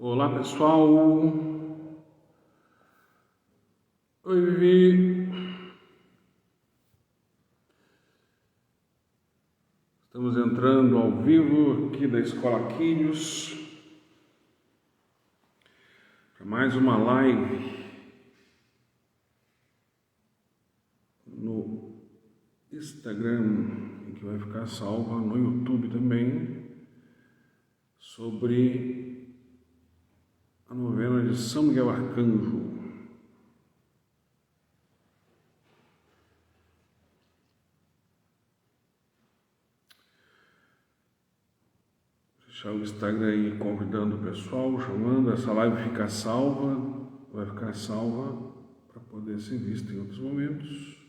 Olá pessoal, oi Vivi, estamos entrando ao vivo aqui da Escola Quírios para mais uma live no Instagram, que vai ficar salva no YouTube também, sobre a novena de São Miguel Arcanjo. Deixar o Instagram aí convidando o pessoal, chamando. Essa live vai ficar salva para poder ser vista em outros momentos.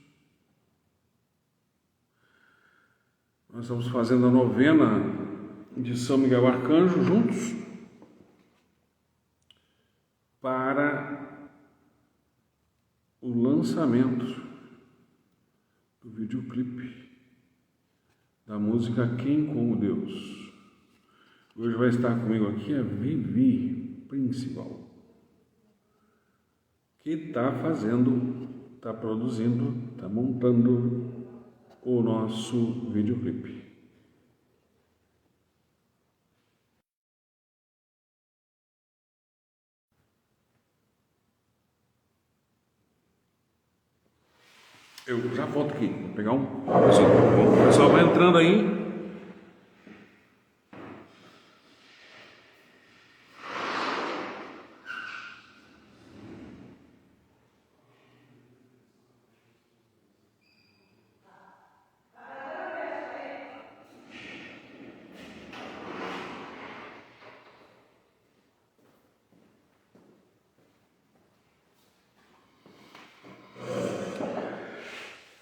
Nós estamos fazendo a novena de São Miguel Arcanjo juntos para o lançamento do videoclipe da música Quem Como Deus. Hoje vai estar comigo aqui a Vivi Principal, que está produzindo, está montando o nosso videoclipe. Eu já volto aqui, vou pegar um... O pessoal vai entrando aí.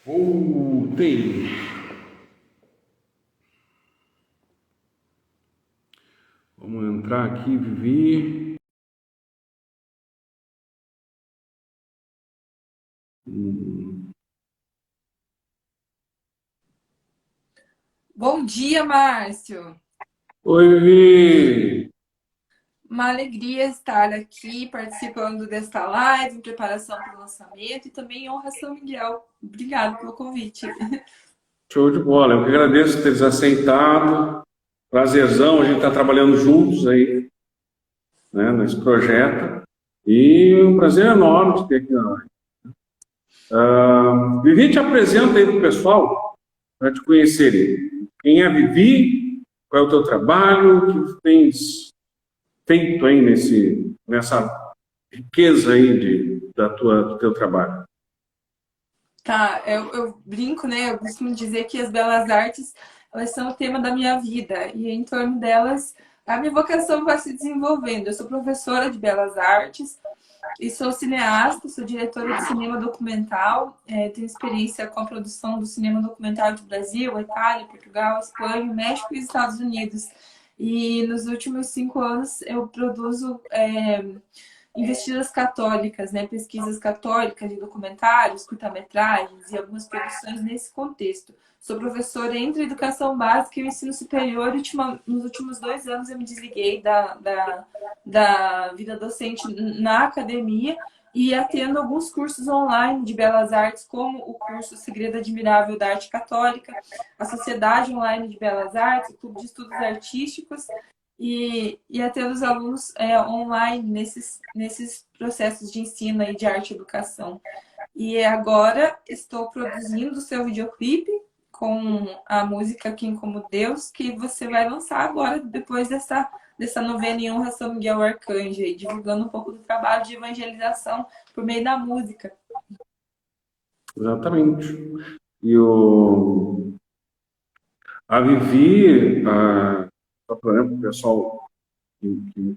Voltei. Vamos entrar aqui, Vivi. Bom dia, Márcio. Oi, Vivi. Uma alegria estar aqui participando desta live, em preparação para o lançamento e também em honra a São Miguel. Obrigada pelo convite. Show de bola. Eu que agradeço teres aceitado. Prazerzão, a gente está trabalhando juntos aí, né, nesse projeto. E um prazer enorme de ter aqui na live. Vivi, te apresenta aí para o pessoal, para te conhecerem. Quem é a Vivi? Qual é o teu trabalho? O que tens feito aí nessa riqueza aí do teu trabalho? Tá, eu brinco, né? Eu costumo dizer que as belas artes, elas são o tema da minha vida. E em torno delas, a minha vocação vai se desenvolvendo. Eu sou professora de belas artes e sou cineasta, sou diretora de cinema documental. Tenho experiência com a produção do cinema documental do Brasil, Itália, Portugal, Espanha, México e Estados Unidos. E nos últimos 5 anos eu produzo investidas católicas, né? Pesquisas católicas de documentários, curta-metragens e algumas produções nesse contexto. Sou professora entre educação básica e o ensino superior. Nos últimos 2 anos eu me desliguei da vida docente na academia e atendo alguns cursos online de belas artes, como o curso Segredo Admirável da Arte Católica, a Sociedade Online de Belas Artes, o Clube de Estudos Artísticos, e atendo os alunos online nesses processos de ensino e de arte e educação. E agora estou produzindo o seu videoclipe com a música Quem Como Deus, que você vai lançar agora, depois dessa novena em honra a São Miguel Arcanjo, e divulgando um pouco do trabalho de evangelização por meio da música. Exatamente. A Vivi, só para o pessoal que me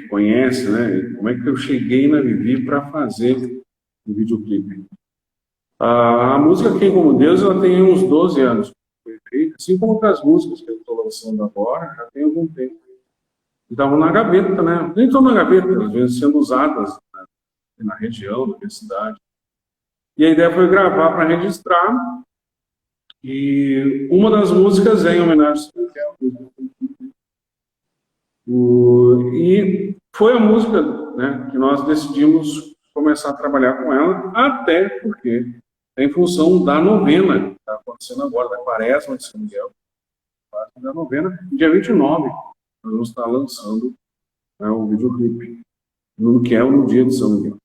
conhece, né? Como é que eu cheguei na Vivi para fazer o videoclipe? A música Quem Como Deus, ela tem uns 12 anos que foi feita, assim como outras músicas que eu estou lançando agora, já tem algum tempo. Estavam na gaveta, né? Nem estão na gaveta, às vezes sendo usadas na região, na minha cidade. E a ideia foi gravar para registrar. E uma das músicas é em homenagem ao São Miguel. E Foi a música, né, que nós decidimos começar a trabalhar com ela, até porque é em função da novena que está acontecendo agora, da Quaresma de São Miguel, da novena, dia 29, nós vamos estar lançando, né, o videoclipe, que é no dia de São Miguel.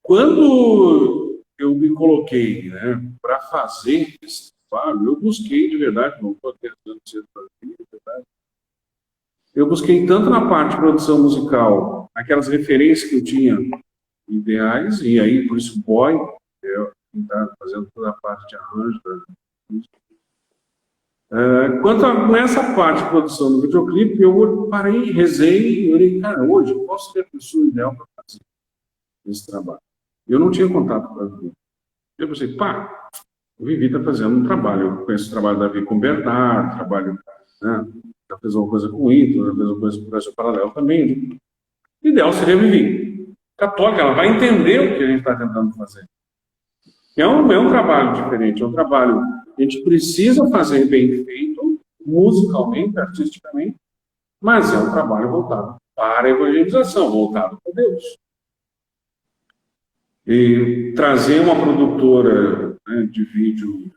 Quando eu me coloquei, né, para fazer esse trabalho, eu busquei de verdade, não estou tentando ser de verdade, eu busquei tanto na parte de produção musical, aquelas referências que eu tinha ideais, e aí, por isso, Boy, quem está fazendo toda a parte de arranjo da música. Nessa parte de produção do videoclipe, eu parei, rezei e olhei, cara, hoje eu posso ser a pessoa ideal para fazer esse trabalho. Eu não tinha contato com a Vivi. Eu pensei, o Vivi está fazendo um trabalho. Eu conheço o trabalho da Vivi com o Bernardo, trabalho, né, já fez uma coisa com o Ito, já fez uma coisa com o Brasil Paralelo também. O ideal seria a Vivi. Católica, ela vai entender o que a gente está tentando fazer. É um trabalho diferente, é um trabalho que a gente precisa fazer bem feito, musicalmente, artisticamente, mas é um trabalho voltado para a evangelização, voltado para Deus. E trazer uma produtora, né, de vídeo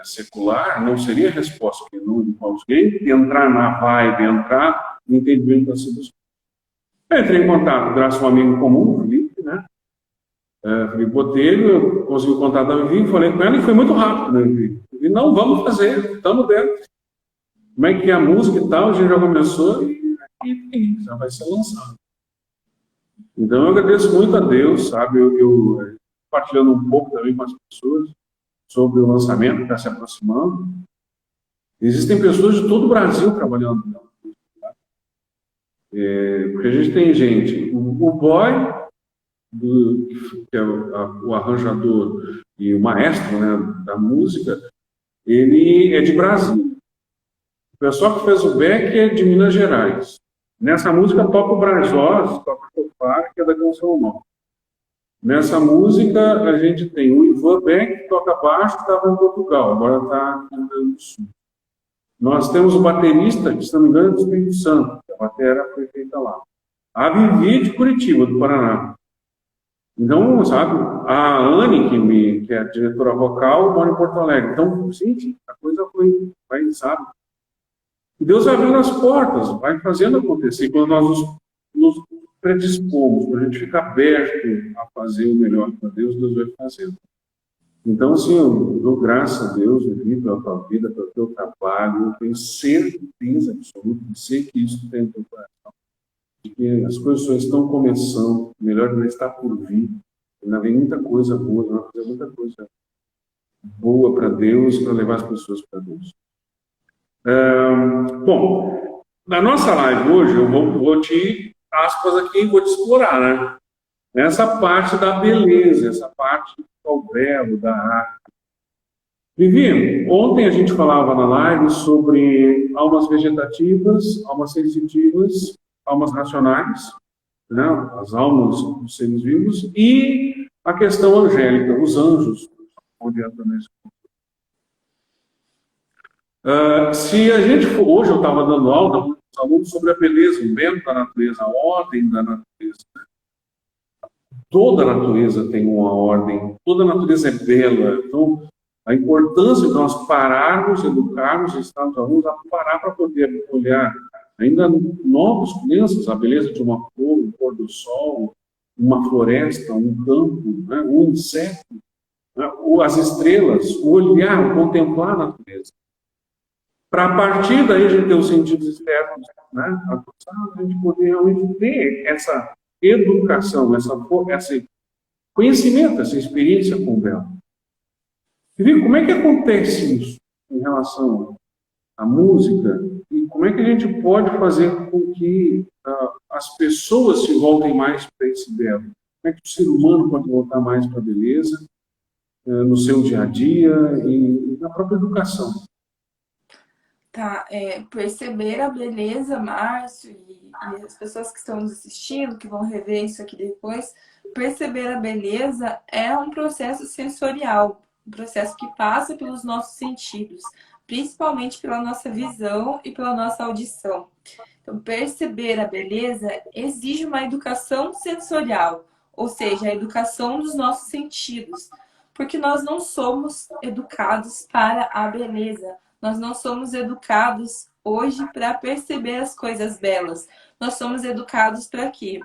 secular não seria a resposta, porque não conseguir entrar na vibe, entrar no entendimento da situação. Eu entrei em contato, graças a um amigo comum, Felipe, né? Felipe Botelho, eu consegui o contato da Vivi, falei com ela e foi muito rápido, né, Vivi? E não, vamos fazer, estamos dentro. Como é que é a música e tal, a gente já começou e já vai ser lançado. Então eu agradeço muito a Deus, sabe? Eu compartilhando um pouco também com as pessoas sobre o lançamento que está se aproximando. Existem pessoas de todo o Brasil trabalhando. Porque a gente tem gente, o Boy, que é o arranjador e o maestro, né, da música, ele é de Brasília. O pessoal que fez o Beck é de Minas Gerais. Nessa música toca o Brazos, toca o Topar, que é da Canção Nova. Nessa música a gente tem o Ivan Beck, que toca baixo, que estava em Portugal, agora está no Rio Grande do Sul. Nós temos o baterista, que se não me engano, é do Espírito Santo, que a bateria foi feita lá. A Vivi de Curitiba, do Paraná. Então, sabe, a Anne, que é a diretora vocal, mora em Porto Alegre. Então, gente, a coisa vai, sabe? E Deus vai abrindo as portas, vai fazendo acontecer. Quando nós nos predispomos, para a gente ficar aberto a fazer o melhor para Deus, Deus vai fazendo. Então, assim, eu dou graças a Deus, Vivi, pela tua vida, pelo teu trabalho. Eu tenho certeza absoluta, sei que isso tem no teu coração, de que as coisas só estão começando, o melhor ainda está por vir. Ainda vem muita coisa boa, nós vamos fazer muita coisa boa para Deus, para levar as pessoas para Deus. Bom, na nossa live hoje, eu vou te, aspas aqui, vou te explorar, né? Essa parte da beleza, essa parte do belo, da arte. Vivi, ontem a gente falava na live sobre almas vegetativas, almas sensitivas, almas racionais, né? As almas dos seres vivos, e a questão angélica, os anjos, onde entra nesse ponto. Se a gente for, hoje eu estava dando aula para os alunos sobre a beleza, o belo da natureza, a ordem da natureza. Toda a natureza tem uma ordem, toda a natureza é bela. Então, a importância de nós pararmos, educarmos, estarmos alunos a parar para poder olhar, ainda novos crianças, a beleza de uma cor, um pôr do sol, uma floresta, um campo, né, um inseto, né, ou as estrelas, o olhar, contemplar a natureza. Para a partir daí a gente ter os sentidos externos, né, a gente poder realmente ter essa educação, esse conhecimento, essa experiência com o belo. E viu como é que acontece isso em relação à música e como é que a gente pode fazer com que as pessoas se voltem mais para esse belo? Como é que o ser humano pode voltar mais para a beleza no seu dia a dia e na própria educação? Tá, perceber a beleza, Márcio, e as pessoas que estão nos assistindo, que vão rever isso aqui depois, perceber a beleza é um processo sensorial, um processo que passa pelos nossos sentidos. principalmente pela nossa visão e pela nossa audição. Então, perceber a beleza exige uma educação sensorial, ou seja, a educação dos nossos sentidos, porque nós não somos educados para a beleza, nós não somos educados hoje para perceber as coisas belas. Nós somos educados para quê?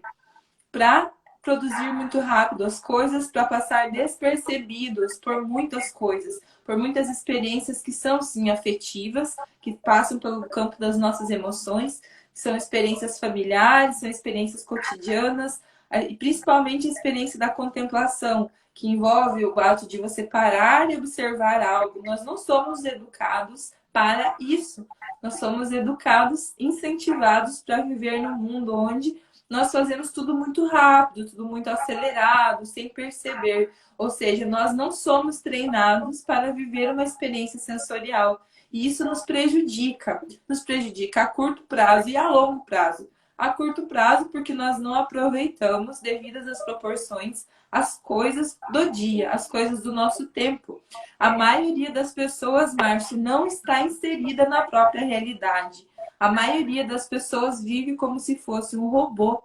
Para produzir muito rápido as coisas, para passar despercebidos por muitas coisas, por muitas experiências que são sim afetivas, que passam pelo campo das nossas emoções, são experiências familiares, são experiências cotidianas, e principalmente a experiência da contemplação, que envolve o ato de você parar e observar algo. Nós não somos educados para isso. Nós somos educados, incentivados para viver num mundo onde nós fazemos tudo muito rápido, tudo muito acelerado, sem perceber. Ou seja, nós não somos treinados para viver uma experiência sensorial. E isso nos prejudica. Nos prejudica a curto prazo e a longo prazo. A curto prazo, porque nós não aproveitamos, devido às proporções, as coisas do dia, as coisas do nosso tempo. A maioria das pessoas, Márcio, não está inserida na própria realidade. A maioria das pessoas vive como se fosse um robô.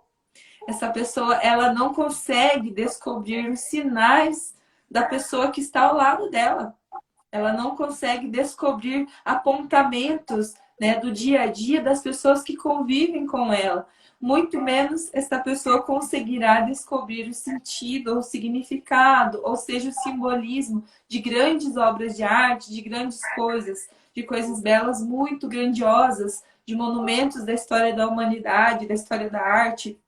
Essa pessoa, ela não consegue descobrir os sinais da pessoa que está ao lado dela. Ela não consegue descobrir apontamentos, né, do dia a dia das pessoas que convivem com ela. Muito menos essa pessoa conseguirá descobrir o sentido, o significado, ou seja, o simbolismo de grandes obras de arte, de grandes coisas, de coisas belas muito grandiosas, de monumentos da história da humanidade, da história da arte,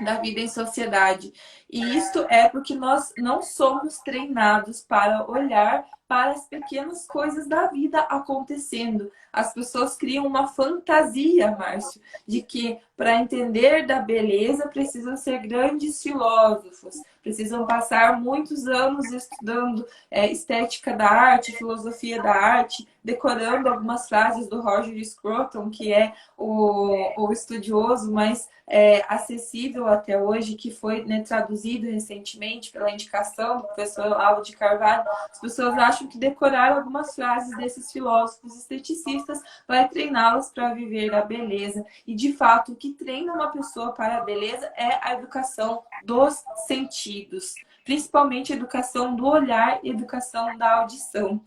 da vida em sociedade. E isto é porque nós não somos treinados para olhar para as pequenas coisas da vida acontecendo. As pessoas criam uma fantasia, Márcio, de que para entender da beleza precisam ser grandes filósofos, precisam passar muitos anos estudando estética da arte, filosofia da arte, decorando algumas frases do Roger Scruton, que é o estudioso mais acessível até hoje, que foi, né, traduzido recentemente pela indicação do professor Olavo de Carvalho. As pessoas acham que decorar algumas frases desses filósofos esteticistas vai treiná-los para viver a beleza. E, de fato, o que treina uma pessoa para a beleza é a educação dos sentidos, principalmente a educação do olhar e a educação da audição.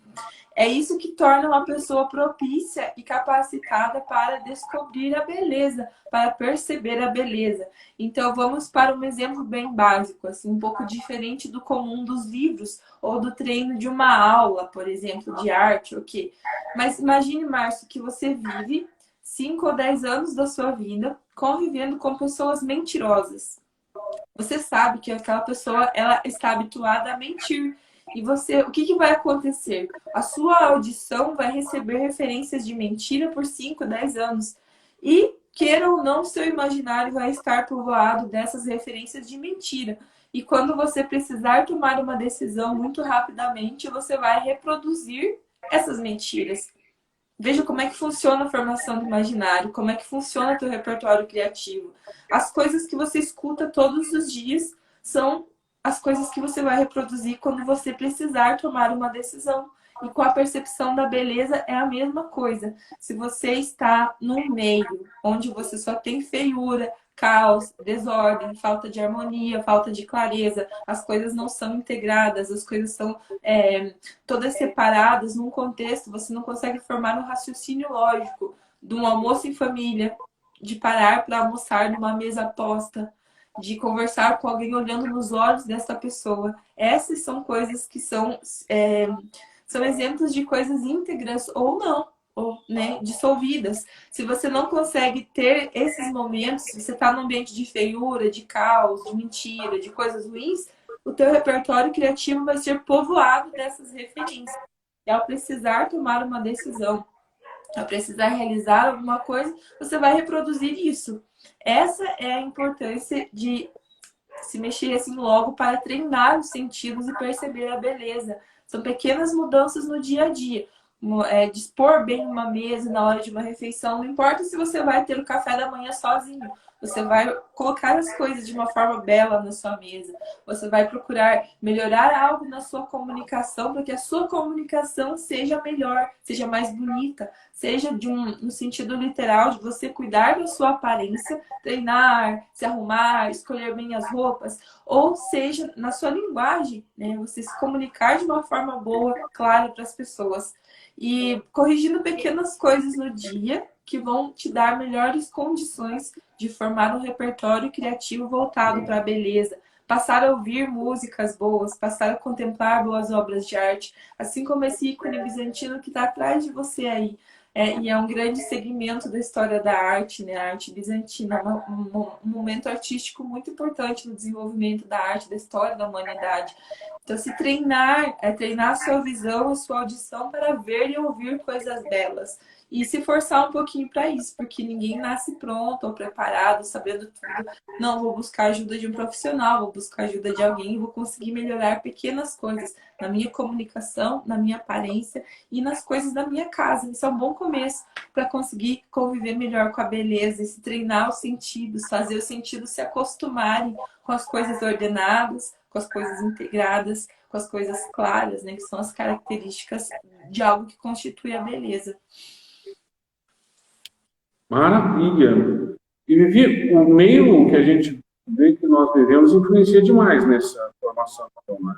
É isso que torna uma pessoa propícia e capacitada para descobrir a beleza, para perceber a beleza. Então, vamos para um exemplo bem básico, assim, um pouco diferente do comum dos livros ou do treino de uma aula, por exemplo, de arte, ok? Mas imagine, Márcio, que você vive 5 ou 10 anos da sua vida convivendo com pessoas mentirosas. Você sabe que aquela pessoa, ela está habituada a mentir. E você, o que vai acontecer? A sua audição vai receber referências de mentira por 5, 10 anos. E, queira ou não, seu imaginário vai estar povoado dessas referências de mentira. E quando você precisar tomar uma decisão muito rapidamente, você vai reproduzir essas mentiras. Veja como é que funciona a formação do imaginário, como é que funciona o teu repertório criativo. As coisas que você escuta todos os dias são as coisas que você vai reproduzir quando você precisar tomar uma decisão. E com a percepção da beleza é a mesma coisa. Se você está num meio onde você só tem feiura, caos, desordem, falta de harmonia, falta de clareza, as coisas não são integradas, as coisas são todas separadas num contexto, você não consegue formar um raciocínio lógico de um almoço em família, de parar para almoçar numa mesa posta, de conversar com alguém olhando nos olhos dessa pessoa. Essas são coisas que são exemplos de coisas íntegras ou não, ou, né, dissolvidas. Se você não consegue ter esses momentos, se você está num ambiente de feiura, de caos, de mentira, de coisas ruins, o teu repertório criativo vai ser povoado dessas referências. E ao precisar tomar uma decisão, ao precisar realizar alguma coisa, você vai reproduzir isso. Essa é a importância de se mexer assim logo para treinar os sentidos e perceber a beleza. São pequenas mudanças no dia a dia. Dispor bem uma mesa na hora de uma refeição. Não importa se você vai ter o café da manhã sozinho. você vai colocar as coisas de uma forma bela na sua mesa, você vai procurar melhorar algo na sua comunicação para que a sua comunicação seja melhor, seja mais bonita, seja no sentido literal de você cuidar da sua aparência, treinar, se arrumar, escolher bem as roupas, ou seja, na sua linguagem, né? Você se comunicar de uma forma boa, clara para as pessoas. E corrigindo pequenas coisas no dia que vão te dar melhores condições de formar um repertório criativo voltado para a beleza. Passar a ouvir músicas boas, passar a contemplar boas obras de arte, assim como esse ícone bizantino que está atrás de você aí. E é um grande segmento da história da arte, né? A arte bizantina, um momento artístico muito importante no desenvolvimento da arte, da história da humanidade. Então, se treinar, é treinar a sua visão, a sua audição para ver e ouvir coisas belas. E se forçar um pouquinho para isso, porque ninguém nasce pronto ou preparado, sabendo tudo. Não, vou buscar ajuda de um profissional, vou buscar ajuda de alguém, vou conseguir melhorar pequenas coisas na minha comunicação, na minha aparência e nas coisas da minha casa. Isso é um bom começo para conseguir conviver melhor com a beleza, e se treinar os sentidos, fazer os sentidos se acostumarem com as coisas ordenadas, com as coisas integradas, com as coisas claras, né, que são as características de algo que constitui a beleza. Maravilha! E Vivi, o meio que a gente vê que nós vivemos influencia demais nessa formação, né?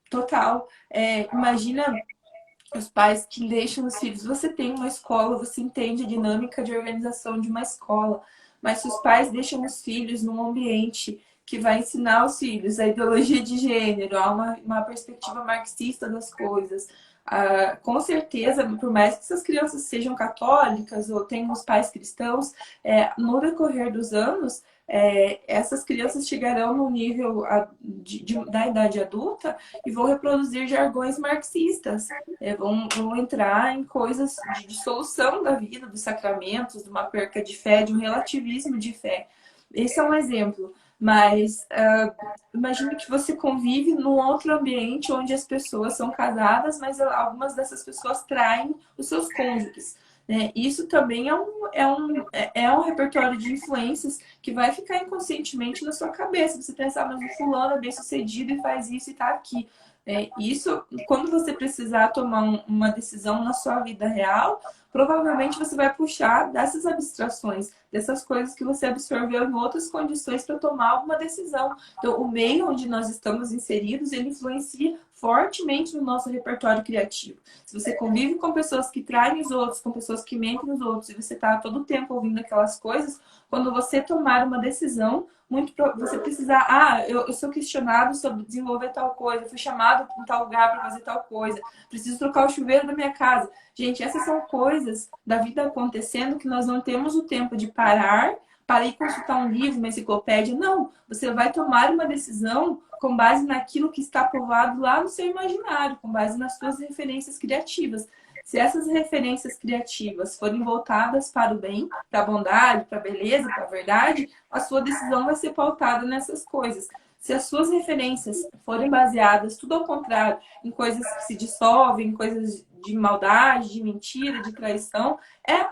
Total. Imagina os pais que deixam os filhos. Você tem uma escola, você entende a dinâmica de organização de uma escola, mas se os pais deixam os filhos num ambiente que vai ensinar os filhos a ideologia de gênero, a uma perspectiva marxista das coisas, com certeza, por mais que essas crianças sejam católicas ou tenham os pais cristãos, no decorrer dos anos, essas crianças chegarão no nível da idade adulta e vão reproduzir jargões marxistas, vão entrar em coisas de solução da vida, dos sacramentos, de uma perca de fé, de um relativismo de fé. Esse é um exemplo. Mas imagine que você convive num outro ambiente onde as pessoas são casadas, mas algumas dessas pessoas traem os seus cônjuges. Né? Isso também é um repertório de influências que vai ficar inconscientemente na sua cabeça. Você pensa, mas o fulano é bem sucedido e faz isso e está aqui. Isso, quando você precisar tomar uma decisão na sua vida real, provavelmente você vai puxar dessas abstrações, dessas coisas que você absorveu em outras condições para tomar alguma decisão. Então, o meio onde nós estamos inseridos, ele influencia fortemente no nosso repertório criativo. Se você convive com pessoas que traem os outros, com pessoas que mentem os outros, e você está todo o tempo ouvindo aquelas coisas, quando você tomar uma decisão, você precisar, eu sou questionado sobre desenvolver tal coisa, fui chamado para tal lugar para fazer tal coisa, preciso trocar o chuveiro da minha casa. Gente, essas são coisas da vida acontecendo que nós não temos o tempo de parar para ir consultar um livro, uma enciclopédia. Não, você vai tomar uma decisão com base naquilo que está provado lá no seu imaginário, com base nas suas referências criativas. Se essas referências criativas forem voltadas para o bem, para a bondade, para a beleza, para a verdade, a sua decisão vai ser pautada nessas coisas. Se as suas referências forem baseadas, tudo ao contrário, em coisas que se dissolvem, em coisas de maldade, de mentira, de traição,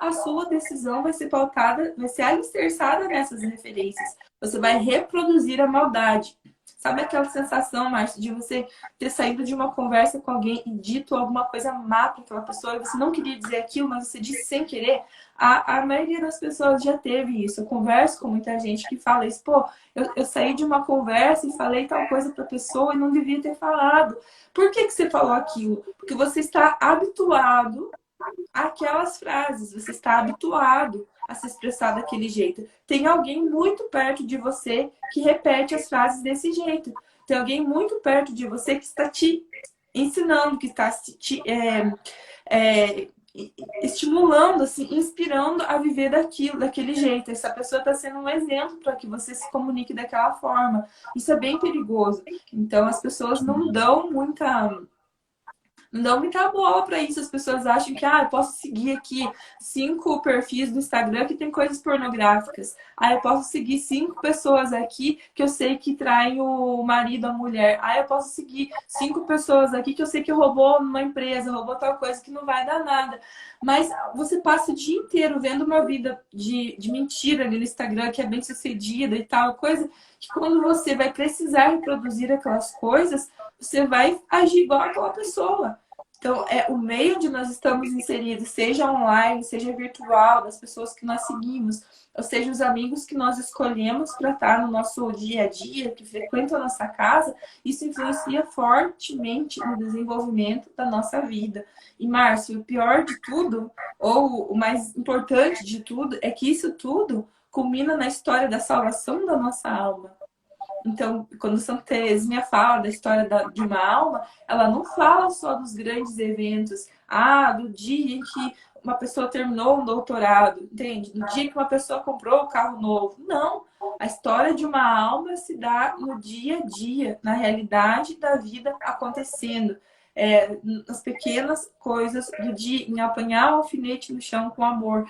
a sua decisão vai ser pautada, vai ser alicerçada nessas referências. Você vai reproduzir a maldade. Sabe aquela sensação, Márcio, de você ter saído de uma conversa com alguém e dito alguma coisa má para aquela pessoa e você não queria dizer aquilo, mas você disse sem querer? A maioria das pessoas já teve isso. Eu converso com muita gente que fala isso. Pô, eu saí de uma conversa e falei tal coisa para a pessoa e não devia ter falado. Por que você falou aquilo? Porque você está habituado àquelas frases. Você está habituado a se expressar daquele jeito. Tem alguém muito perto de você que repete as frases desse jeito. Tem alguém muito perto de você que está te ensinando, que está te estimulando, assim, inspirando a viver daquele jeito. Essa pessoa está sendo um exemplo para que você se comunique daquela forma. Isso é bem perigoso. Então, as pessoas não dão não dão muita bola para isso. As pessoas acham que, eu posso seguir aqui 5 perfis do Instagram que tem coisas pornográficas. Eu posso seguir 5 pessoas aqui que eu sei que traem o marido, a mulher. Eu posso seguir 5 pessoas aqui que eu sei que roubou numa empresa, roubou tal coisa que não vai dar nada. Mas você passa o dia inteiro vendo uma vida de mentira ali no Instagram, que é bem sucedida e tal, coisa que quando você vai precisar reproduzir aquelas coisas, você vai agir igual aquela pessoa. Então, o meio onde nós estamos inseridos, seja online, seja virtual, das pessoas que nós seguimos, ou seja, os amigos que nós escolhemos para estar no nosso dia a dia, que frequentam a nossa casa, isso influencia fortemente no desenvolvimento da nossa vida. E, Márcio, o pior de tudo, ou o mais importante de tudo, é que isso tudo culmina na história da salvação da nossa alma. Então, quando Santa Teresinha fala da história de uma alma, ela não fala só dos grandes eventos, do dia em que uma pessoa terminou um doutorado, entende? Do dia que uma pessoa comprou um carro novo. Não! A história de uma alma se dá no dia a dia, na realidade da vida acontecendo. Nas pequenas coisas do dia, em apanhar o alfinete no chão com amor,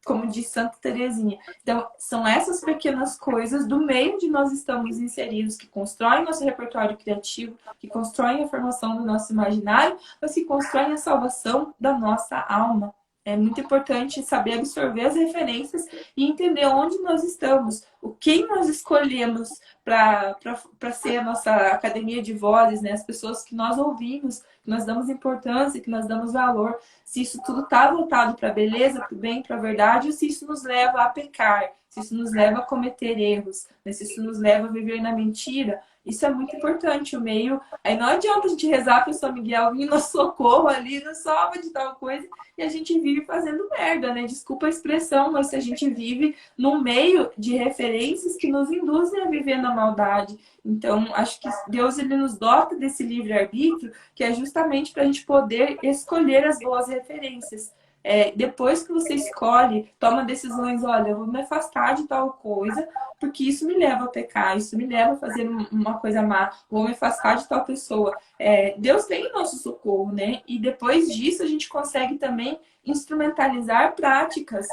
como diz Santa Teresinha. Então, são essas pequenas coisas do meio onde nós estamos inseridos que constroem nosso repertório criativo, que constroem a formação do nosso imaginário, mas que constroem a salvação da nossa alma. É muito importante saber absorver as referências e entender onde nós estamos, o quem nós escolhemos para ser a nossa academia de vozes, né? As pessoas que nós ouvimos, que nós damos importância, que nós damos valor. Se isso tudo está voltado para a beleza, para o bem, para a verdade, ou se isso nos leva a pecar, se isso nos leva a cometer erros, né? Se isso nos leva a viver na mentira. Isso é muito importante, o meio. Aí não adianta a gente rezar para o São Miguel vir no socorro ali, no salva de tal coisa, e a gente vive fazendo merda, né? Desculpa a expressão, mas se a gente vive num meio de referências que nos induzem a viver na maldade. Então, acho que Deus ele nos dota desse livre-arbítrio, que é justamente para a gente poder escolher as boas referências. Depois que você escolhe, toma decisões, olha, eu vou me afastar de tal coisa, porque isso me leva a pecar, isso me leva a fazer uma coisa má, vou me afastar de tal pessoa. Deus tem nosso socorro, né? E depois disso a gente consegue também instrumentalizar práticas.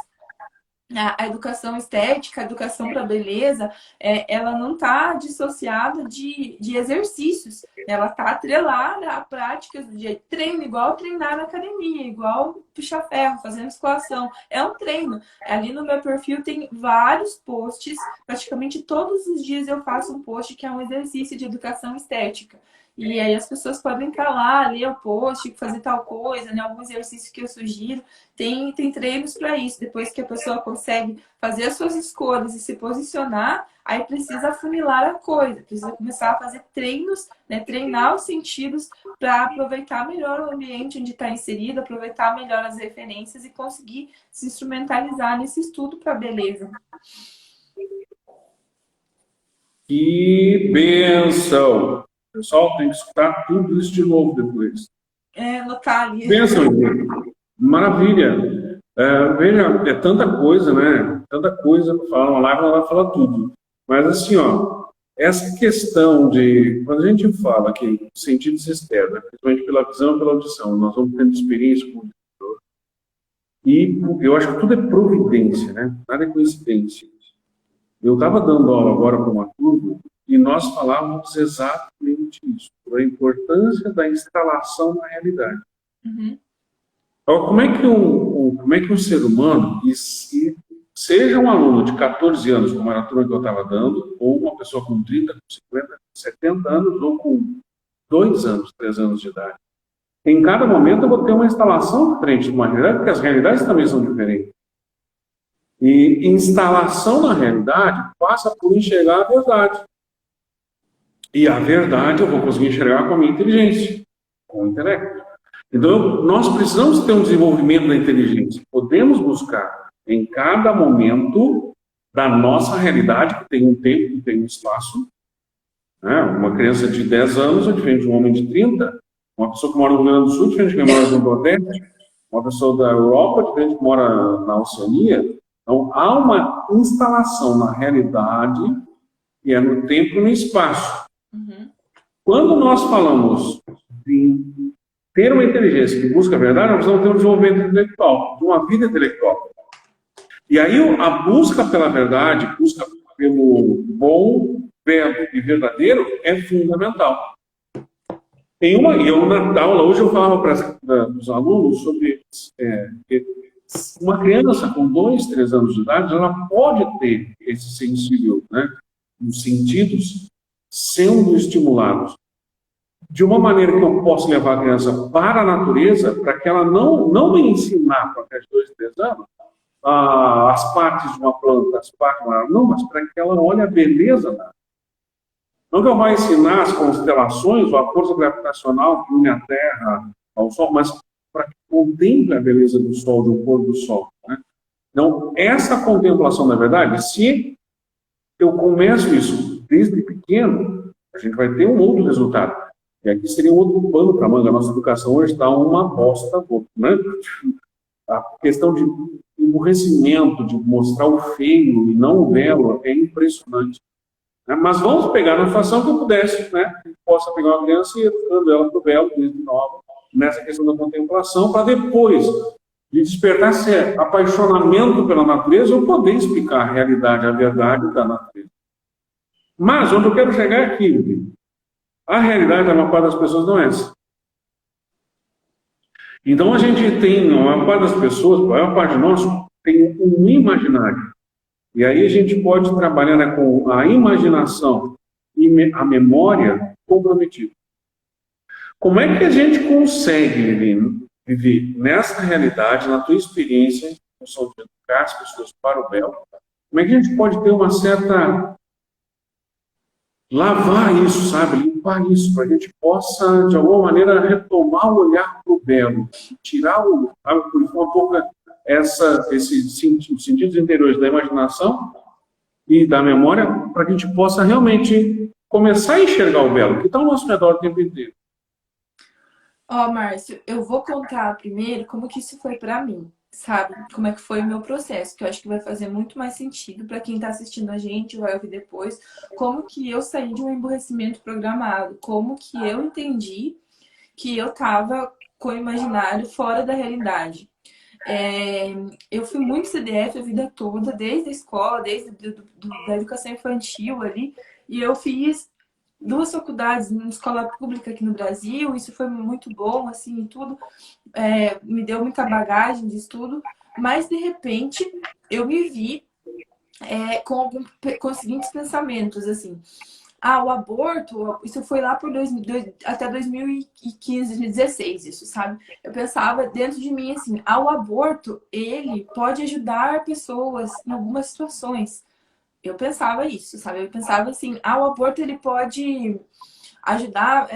A educação estética, a educação para a beleza, ela não está dissociada de exercícios, ela está atrelada a práticas de treino, igual treinar na academia, igual puxar ferro, fazer musculação. É um treino. Ali no meu perfil tem vários posts, praticamente todos os dias eu faço um post que é um exercício de educação estética. E aí as pessoas podem entrar lá, ler o post, fazer tal coisa, né? Algum exercício que eu sugiro. Tem treinos para isso. Depois que a pessoa consegue fazer as suas escolhas e se posicionar, aí precisa afunilar a coisa. Precisa começar a fazer treinos, né? Treinar os sentidos para aproveitar melhor o ambiente onde está inserido, aproveitar melhor as referências e conseguir se instrumentalizar nesse estudo para a beleza. Que benção! Pessoal, tem que escutar tudo isso de novo depois. Notar ali. Benção, gente. Maravilha. Veja, é tanta coisa, né? Tanta coisa para falar. Uma live ela vai falar tudo. Mas assim, essa questão de... Quando a gente fala que os sentidos externos, né, principalmente pela visão e pela audição, nós vamos tendo experiência com o auditor. E eu acho que tudo é providência, né? Nada é coincidência. Eu estava dando aula agora para uma turma e nós falávamos exatamente isso, a importância da instalação na realidade. Uhum. Então, como é que um ser humano, e seja um aluno de 14 anos, como era a turma que eu estava dando, ou uma pessoa com 30, com 50, 70 anos, ou com 2 anos, 3 anos de idade, em cada momento eu vou ter uma instalação diferente de uma realidade, porque as realidades também são diferentes. E instalação na realidade passa por enxergar a verdade. E a verdade eu vou conseguir enxergar com a minha inteligência, com o intelecto. Então, nós precisamos ter um desenvolvimento da inteligência. Podemos buscar em cada momento da nossa realidade, que tem um tempo, que tem um espaço. Né? Uma criança de 10 anos é diferente de um homem de 30. Uma pessoa que mora no Rio Grande do Sul é diferente de quem mora no Nordeste. Uma pessoa da Europa é diferente de quem mora na Oceania. Então, há uma instalação na realidade, que é no tempo e no espaço. Uhum. Quando nós falamos ter uma inteligência que busca a verdade, nós precisamos ter um desenvolvimento intelectual, de uma vida intelectual. E aí a busca pela verdade, busca pelo bom, belo e verdadeiro é fundamental. E eu na aula hoje eu falava para os alunos sobre uma criança com 2, 3 anos de idade, ela pode ter esse sensível, né, os sentidos sendo estimulados de uma maneira que eu posso levar a criança para a natureza, para que ela não me ensinar para aqueles 2, 3 anos as partes de uma planta, as partes de uma... Não, mas para que ela olhe a beleza da... Não que eu vá ensinar as constelações ou a força gravitacional que une a Terra ao Sol, mas para que contemple a beleza do Sol, do pôr do Sol. Né? Então, essa contemplação da verdade, se eu começo isso desde pequeno, a gente vai ter um outro resultado. E aqui seria um outro pano para a manga. A nossa educação hoje está uma bosta, né? A questão de emburrecimento, de mostrar o feio e não o belo, é impressionante. Né? Mas vamos pegar na situação que eu pudesse, né? Que possa pegar uma criança e ir educando ela para o belo, desde nova, nessa questão da contemplação, para depois de despertar esse apaixonamento pela natureza, eu poder explicar a realidade, a verdade da natureza. Mas onde eu quero chegar é aqui, a realidade da maior parte das pessoas não é essa. Então a gente tem, a maior parte das pessoas, a maior parte de nós, tem um imaginário. E aí a gente pode trabalhar, né, com a imaginação e a memória comprometida. Como é que a gente consegue viver nessa realidade, na tua experiência, em função de educar as pessoas para o belo? Como é que a gente pode ter uma certa... lavar isso, sabe? Limpar isso, para a gente possa, de alguma maneira, retomar o olhar para o belo, tirar purificar um pouco esses sentidos interiores da imaginação e da memória, para que a gente possa realmente começar a enxergar o belo, que está ao nosso redor o tempo inteiro. Márcio, eu vou contar primeiro como que isso foi para mim, sabe? Como é que foi o meu processo, que eu acho que vai fazer muito mais sentido para quem está assistindo a gente, vai ouvir depois, como que eu saí de um emburrecimento programado, como que eu entendi que eu estava com o imaginário fora da realidade. Eu fui muito CDF a vida toda, desde a escola, desde da educação infantil ali, e eu fiz 2 faculdades em escola pública aqui no Brasil, isso foi muito bom, assim, e tudo, me deu muita bagagem de estudo, mas de repente eu me vi com os seguintes pensamentos, assim, o aborto, isso foi lá por até 2015, 2016, isso, sabe? Eu pensava dentro de mim, assim, o aborto, ele pode ajudar pessoas em algumas situações. Eu pensava isso, sabe? Eu pensava assim, o aborto ele pode ajudar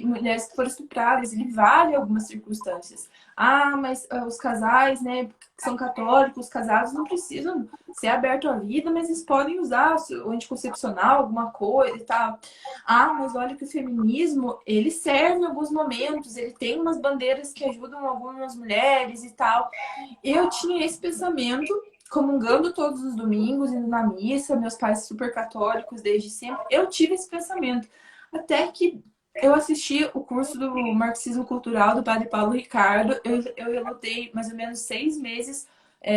mulheres que foram estupradas, ele vale algumas circunstâncias. Mas os casais, né, que são católicos, casados, não precisam ser abertos à vida, mas eles podem usar o anticoncepcional, alguma coisa e tal. Mas olha que o feminismo, ele serve em alguns momentos, ele tem umas bandeiras que ajudam algumas mulheres e tal. Eu tinha esse pensamento, comungando todos os domingos, indo na missa, meus pais super católicos desde sempre. Eu tive esse pensamento. Até que eu assisti o curso do Marxismo Cultural do Padre Paulo Ricardo. Eu relutei mais ou menos 6 meses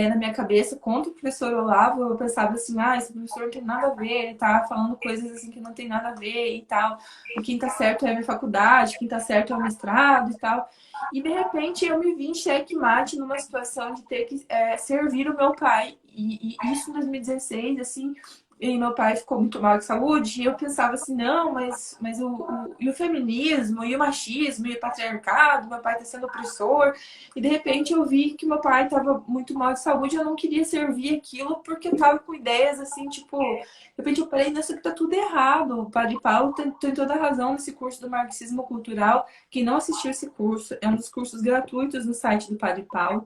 na minha cabeça contra o professor Olavo. Eu pensava assim, esse professor não tem nada a ver, ele tá falando coisas assim que não tem nada a ver e tal. E quem tá certo é a minha faculdade, quem tá certo é o mestrado e tal. E de repente eu me vi em xeque-mate numa situação de ter que servir o meu pai. E isso em 2016, assim... E meu pai ficou muito mal de saúde, e eu pensava assim, não, mas e o feminismo, e o machismo, e o patriarcado, meu pai está sendo opressor. E de repente eu vi que meu pai estava muito mal de saúde, eu não queria servir aquilo, porque eu estava com ideias assim, tipo... De repente eu parei, nossa, que tá tudo errado. O Padre Paulo tem toda a razão nesse curso do Marxismo Cultural. Quem não assistiu esse curso, é um dos cursos gratuitos no site do Padre Paulo.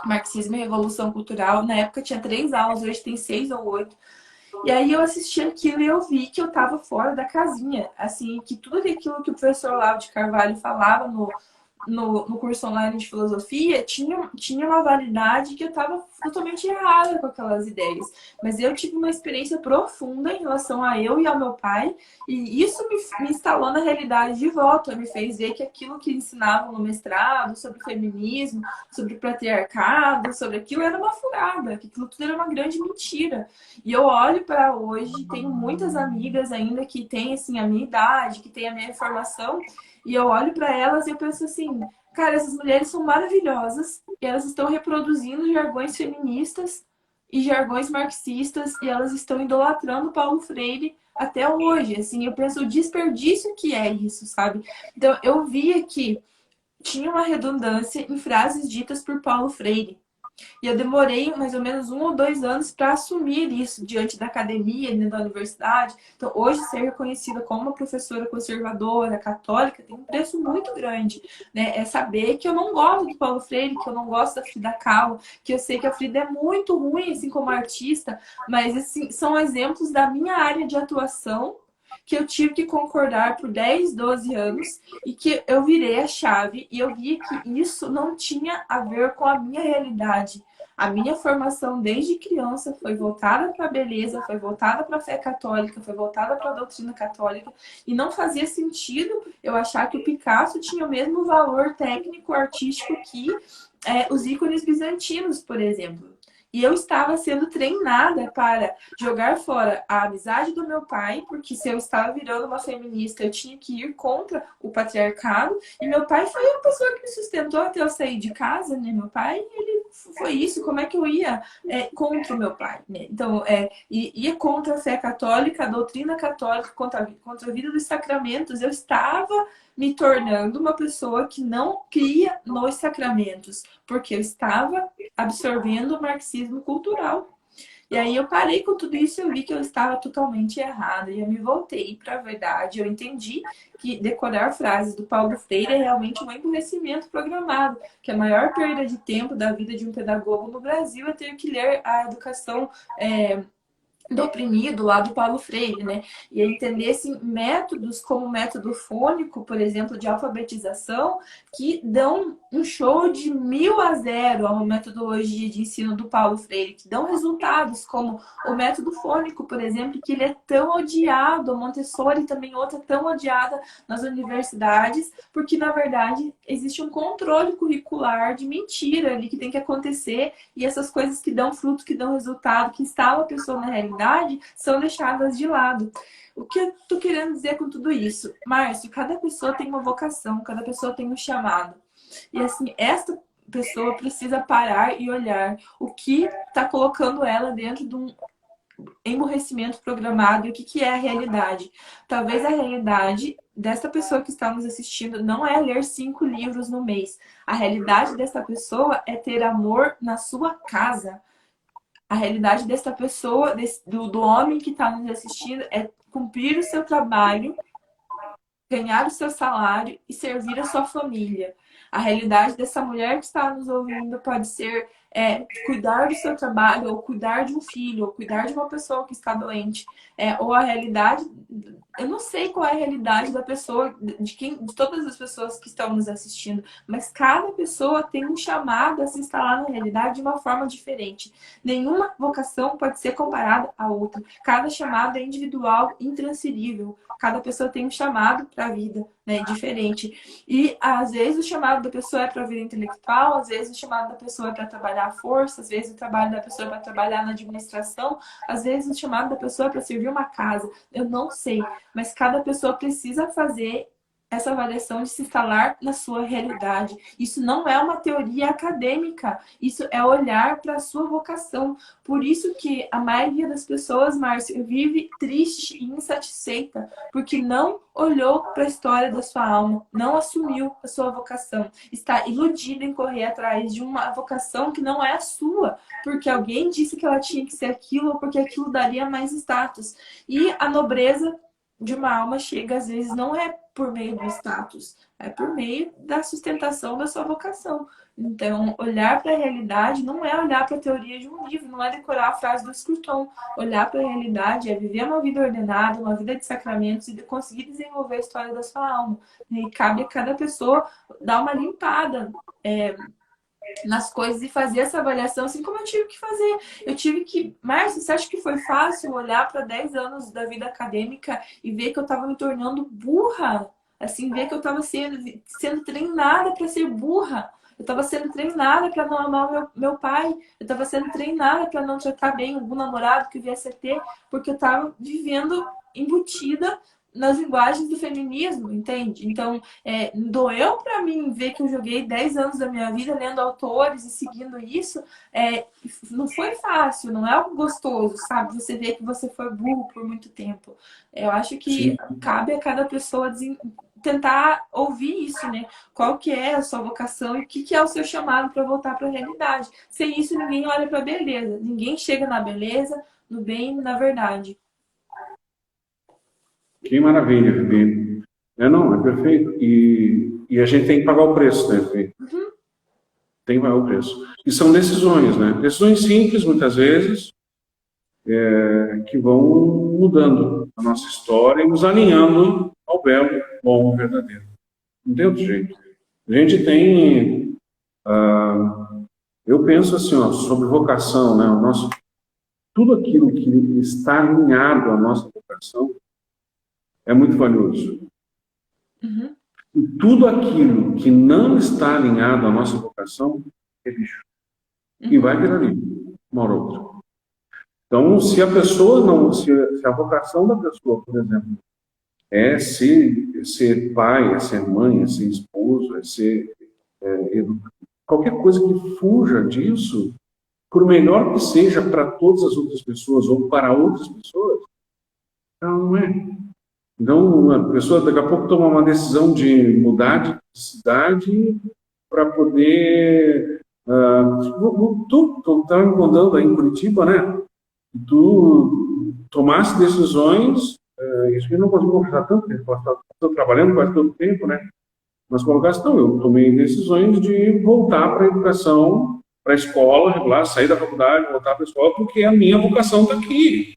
Marxismo e Revolução Cultural. Na época tinha 3 aulas, hoje tem 6 ou 8. E aí eu assisti aquilo e eu vi que eu tava fora da casinha. Assim, que tudo aquilo que o professor Olavo de Carvalho falava no curso online de filosofia tinha uma validade que eu estava totalmente errada com aquelas ideias. Mas eu tive uma experiência profunda em relação a eu e ao meu pai, e isso me instalou na realidade de volta, me fez ver que aquilo que ensinavam no mestrado, sobre feminismo, sobre patriarcado, sobre aquilo era uma furada, que aquilo tudo era uma grande mentira. E eu olho para hoje, tenho muitas amigas ainda que têm assim, a minha idade, que têm a minha formação, e eu olho para elas e eu penso assim, cara, essas mulheres são maravilhosas e elas estão reproduzindo jargões feministas e jargões marxistas e elas estão idolatrando Paulo Freire até hoje. Assim, eu penso o desperdício que é isso, sabe? Então, eu via que tinha uma redundância em frases ditas por Paulo Freire. E eu demorei mais ou menos 1 ou 2 anos para assumir isso diante da academia, dentro da universidade. Então, hoje, ser reconhecida como uma professora conservadora, católica, tem um preço muito grande. Né? É saber que eu não gosto do Paulo Freire, que eu não gosto da Frida Kahlo, que eu sei que a Frida é muito ruim, assim, como artista, mas assim, são exemplos da minha área de atuação que eu tive que concordar por 10, 12 anos e que eu virei a chave e eu vi que isso não tinha a ver com a minha realidade. A minha formação desde criança foi voltada para a beleza, foi voltada para a fé católica, foi voltada para a doutrina católica e não fazia sentido eu achar que o Picasso tinha o mesmo valor técnico, artístico que os ícones bizantinos, por exemplo. E eu estava sendo treinada para jogar fora a amizade do meu pai, porque se eu estava virando uma feminista, eu tinha que ir contra o patriarcado. E meu pai foi a pessoa que me sustentou até eu sair de casa, né? Meu pai, ele foi isso. Como é que eu ia contra o meu pai, né? Então, ia contra a fé católica, a doutrina católica, contra a vida dos sacramentos. Eu estava me tornando uma pessoa que não cria nos sacramentos, porque eu estava absorvendo o marxismo cultural. E aí eu parei com tudo isso e eu vi que eu estava totalmente errada. E eu me voltei para a verdade. Eu entendi que decorar frases do Paulo Freire é realmente um emburrecimento programado. Que a maior perda de tempo da vida de um pedagogo no Brasil é ter que ler a educação do oprimido lá do Paulo Freire, né? E entender assim, métodos como o método fônico, por exemplo, de alfabetização, que dão um show de 1000 a 0 a uma metodologia de ensino do Paulo Freire, que dão resultados como o método fônico, por exemplo, que ele é tão odiado, a Montessori também outra tão odiada nas universidades, porque na verdade existe um controle curricular de mentira ali que tem que acontecer e essas coisas que dão fruto, que dão resultado, que instalam a pessoa na realidade, são deixadas de lado. O que eu tô querendo dizer com tudo isso? Márcio, cada pessoa tem uma vocação, cada pessoa tem um chamado. E assim, esta pessoa precisa parar e olhar o que está colocando ela dentro de um emburrecimento programado e o que é a realidade. Talvez a realidade dessa pessoa que está nos assistindo não é ler 5 livros no mês. A realidade dessa pessoa é ter amor na sua casa. A realidade dessa pessoa, do homem que está nos assistindo, é cumprir o seu trabalho, ganhar o seu salário e servir a sua família. A realidade dessa mulher que está nos ouvindo pode ser cuidar do seu trabalho, ou cuidar de um filho, ou cuidar de uma pessoa que está doente. Ou a realidade, eu não sei qual é a realidade da pessoa, de todas as pessoas que estão nos assistindo, mas cada pessoa tem um chamado a se instalar na realidade de uma forma diferente. Nenhuma vocação pode ser comparada à outra. Cada chamado é individual, intransferível. Cada pessoa tem um chamado para a vida, né, diferente. E às vezes o chamado da pessoa é para a vida intelectual, às vezes o chamado da pessoa é para trabalhar a força, às vezes o trabalho da pessoa é para trabalhar na administração, às vezes o chamado da pessoa é para servir uma casa. Eu não sei, mas cada pessoa precisa fazer essa avaliação de se instalar na sua realidade. Isso não é uma teoria acadêmica, isso é olhar para a sua vocação. Por isso que a maioria das pessoas, Márcio, vive triste e insatisfeita, porque não olhou para a história da sua alma, não assumiu a sua vocação, está iludida em correr atrás de uma vocação que não é a sua, porque alguém disse que ela tinha que ser aquilo ou porque aquilo daria mais status. E a nobreza de uma alma chega, às vezes, não é por meio do status, é por meio da sustentação da sua vocação. Então, olhar para a realidade não é olhar para a teoria de um livro, não é decorar a frase do Scruton. Olhar para a realidade é viver uma vida ordenada, uma vida de sacramentos e conseguir desenvolver a história da sua alma. E cabe a cada pessoa dar uma limpada nas coisas e fazer essa avaliação, assim como eu tive que fazer. Eu tive que... Márcia, você acha que foi fácil olhar para 10 anos da vida acadêmica e ver que eu estava me tornando burra? Assim, ver que eu estava sendo treinada para ser burra. Eu estava sendo treinada para não amar meu pai. Eu estava sendo treinada para não tratar bem algum namorado que viesse a ter, porque eu estava vivendo embutida nas linguagens do feminismo, entende? Então, doeu para mim ver que eu joguei 10 anos da minha vida lendo autores e seguindo isso. Não foi fácil, não é algo gostoso, sabe? Você vê que você foi burro por muito tempo. Eu acho que Sim. cabe a cada pessoa tentar ouvir isso, né? Qual que é a sua vocação e o que é o seu chamado para voltar para a realidade. Sem isso, ninguém olha para a beleza. Ninguém chega na beleza, no bem e na verdade. Que maravilha, Vivi. Não, é perfeito. E a gente tem que pagar o preço, né, Vivi? Uhum. Tem que pagar o preço. E são decisões, né? Decisões simples, muitas vezes, que vão mudando a nossa história e nos alinhando ao belo, bom, verdadeiro. Não tem outro jeito. A gente tem... eu penso assim, ó, sobre vocação, né? Tudo aquilo que está alinhado à nossa vocação é muito valioso. Uhum. E tudo aquilo que não está alinhado à nossa vocação é lixo. E vai virar lixo, uma hora ou outra. Então, se a pessoa não, se a vocação da pessoa, por exemplo, é ser pai, é ser mãe, é ser esposo, é ser qualquer coisa que fuja disso, por melhor que seja para todas as outras pessoas ou para outras pessoas, ela não é. Então, a pessoa daqui a pouco toma uma decisão de mudar de cidade para poder... tu estava me contando aí em Curitiba, né? Tu tomasse decisões, isso que eu não consigo conversar tanto, porque estou trabalhando quase todo o tempo, né? Mas colocasse, não, eu tomei decisões de voltar para a educação, para a escola regular, sair da faculdade, voltar para a escola, porque a minha vocação está aqui.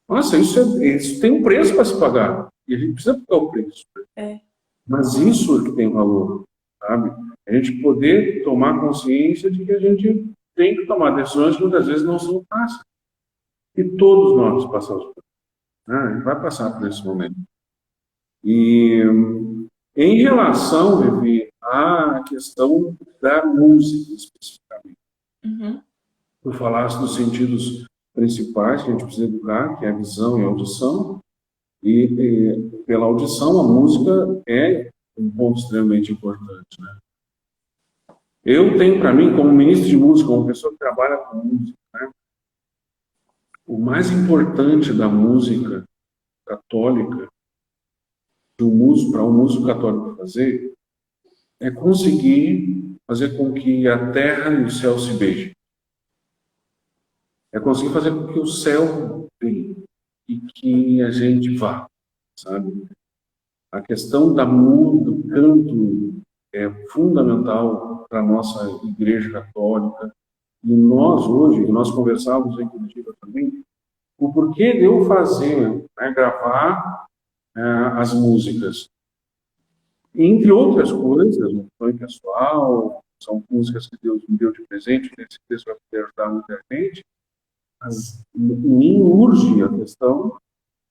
Nossa, isso tem um preço para se pagar. E a gente precisa pagar o preço. Mas isso é que tem valor, sabe? A gente poder tomar consciência de que a gente tem que tomar decisões que muitas vezes não são fáceis. E todos nós passamos por isso. A gente vai passar por esse momento. E em relação, Vivi, à questão da música, especificamente. Uhum. Tu falaste dos sentidos principais que a gente precisa educar, que é a visão e a audição. E pela audição, a música é um ponto extremamente importante, né? Eu tenho para mim, como ministro de música, como pessoa que trabalha com música, né, o mais importante da música católica, para um músico católico fazer, é conseguir fazer com que a terra e o céu se beijem. É conseguir fazer com que o céu brilhe e que a gente vá, sabe? A questão do canto é fundamental para a nossa Igreja Católica. E nós, hoje, nós conversávamos em Curitiba também, o porquê de eu fazer, né, gravar as músicas. Entre outras coisas, um sonho pessoal, são músicas que Deus me deu de presente, nesse texto vai poder ajudar muita gente, mas me urge a questão,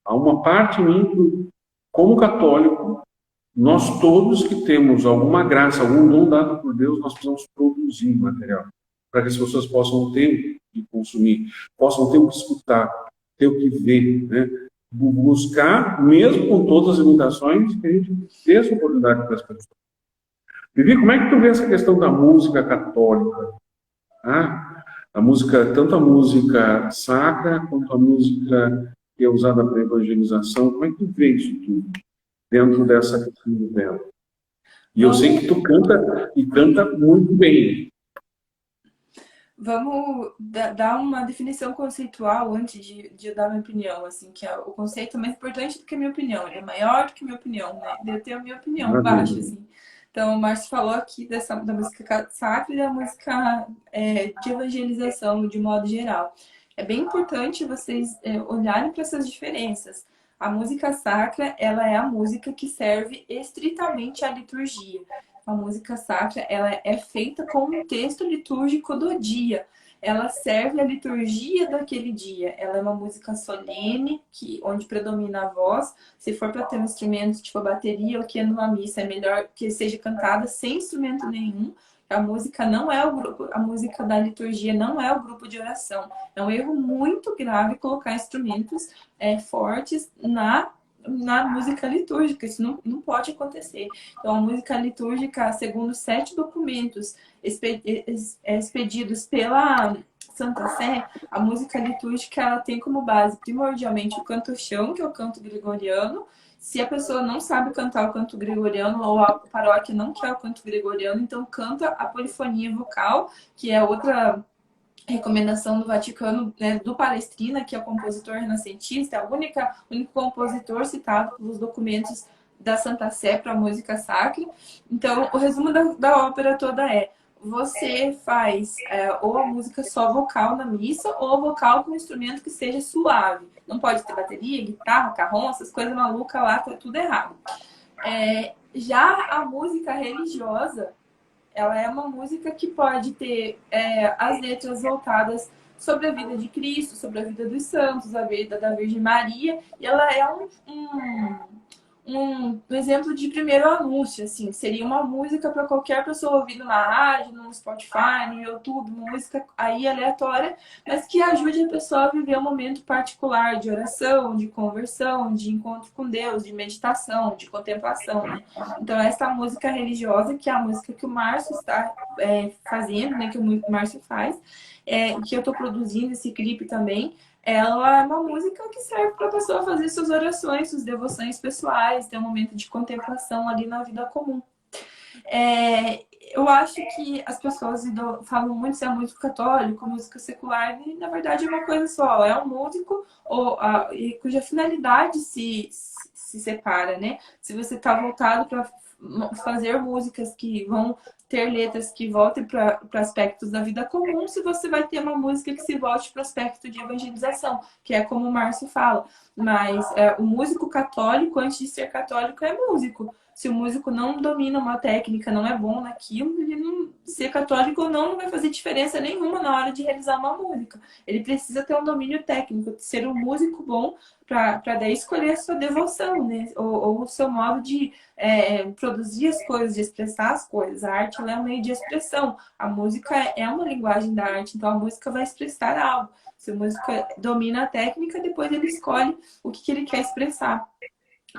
há uma parte em mim, como católico, nós todos que temos alguma graça, algum dom dado por Deus, nós precisamos produzir material, para que as pessoas possam ter o que consumir, possam ter o que escutar, ter o que ver, né? Buscar, mesmo com todas as limitações, que a gente dê essa oportunidade para as pessoas. Vivi, como é que tu vê essa questão da música católica? A música, tanto a música sacra, quanto a música que é usada para evangelização, como é que tu vê isso tudo dentro dessa questão dela? E eu sei que tu canta, e canta muito bem. Vamos dar uma definição conceitual antes de eu dar minha opinião, assim, que o conceito é mais importante do que a minha opinião, ele é maior do que a minha opinião, né? Eu tenho a minha opinião embaixo, Maravilha. assim. Então, o Márcio falou aqui da música sacra e da música de evangelização, de modo geral. É bem importante vocês olharem para essas diferenças. A música sacra, ela é a música que serve estritamente à liturgia. A música sacra, ela é feita com um texto litúrgico do dia. Ela serve a liturgia daquele dia. Ela é uma música solene, onde predomina a voz. Se for para ter um instrumento tipo a bateria, o que é numa missa, é melhor que seja cantada sem instrumento nenhum. A música não é o grupo, a música da liturgia não é o grupo de oração. É um erro muito grave colocar instrumentos fortes na música litúrgica. Isso não pode acontecer. Então, a música litúrgica, segundo 7 documentos expedidos pela Santa Sé, a música litúrgica ela tem como base primordialmente o canto-chão, que é o canto gregoriano. Se a pessoa não sabe cantar o canto gregoriano ou a paróquia não quer o canto gregoriano, então canta a polifonia vocal, que é outra recomendação do Vaticano, né, do Palestrina, que é o compositor renascentista, é o único compositor citado pelos documentos da Santa Sé para música sacra. Então, o resumo da ópera toda é: você faz ou a música só vocal na missa, ou vocal com um instrumento que seja suave. Não pode ter bateria, guitarra, carrom, essas coisas malucas lá, tá tudo errado. Já a música religiosa, ela é uma música que pode ter as letras voltadas sobre a vida de Cristo, sobre a vida dos santos, a vida da Virgem Maria, e ela é um exemplo de primeiro anúncio, assim, seria uma música para qualquer pessoa ouvir numa rádio, no Spotify, no YouTube, uma música aí aleatória, mas que ajude a pessoa a viver um momento particular de oração, de conversão, de encontro com Deus, de meditação, de contemplação, né? Então, essa música religiosa, que é a música que o Márcio está fazendo, né, que o Márcio faz, que eu estou produzindo esse clipe também, ela é uma música que serve para a pessoa fazer suas orações, suas devoções pessoais, ter um momento de contemplação ali na vida comum. Eu acho que as pessoas falam muito se é músico católico, música secular, e na verdade é uma coisa só, é um músico cuja finalidade se separa, né? Se você está voltado para fazer músicas que vão ter letras que voltem para aspectos da vida comum, se você vai ter uma música que se volte para o aspecto de evangelização, que é como o Márcio fala. Mas o músico católico, antes de ser católico, é músico. Se o músico não domina uma técnica, não é bom naquilo, ele não, ser católico ou não vai fazer diferença nenhuma na hora de realizar uma música. Ele precisa ter um domínio técnico, ser um músico bom para daí escolher a sua devoção, né? Ou o seu modo de produzir as coisas, de expressar as coisas. A arte ela é um meio de expressão. A música é uma linguagem da arte, então a música vai expressar algo. Se o músico domina a técnica, depois ele escolhe o que ele quer expressar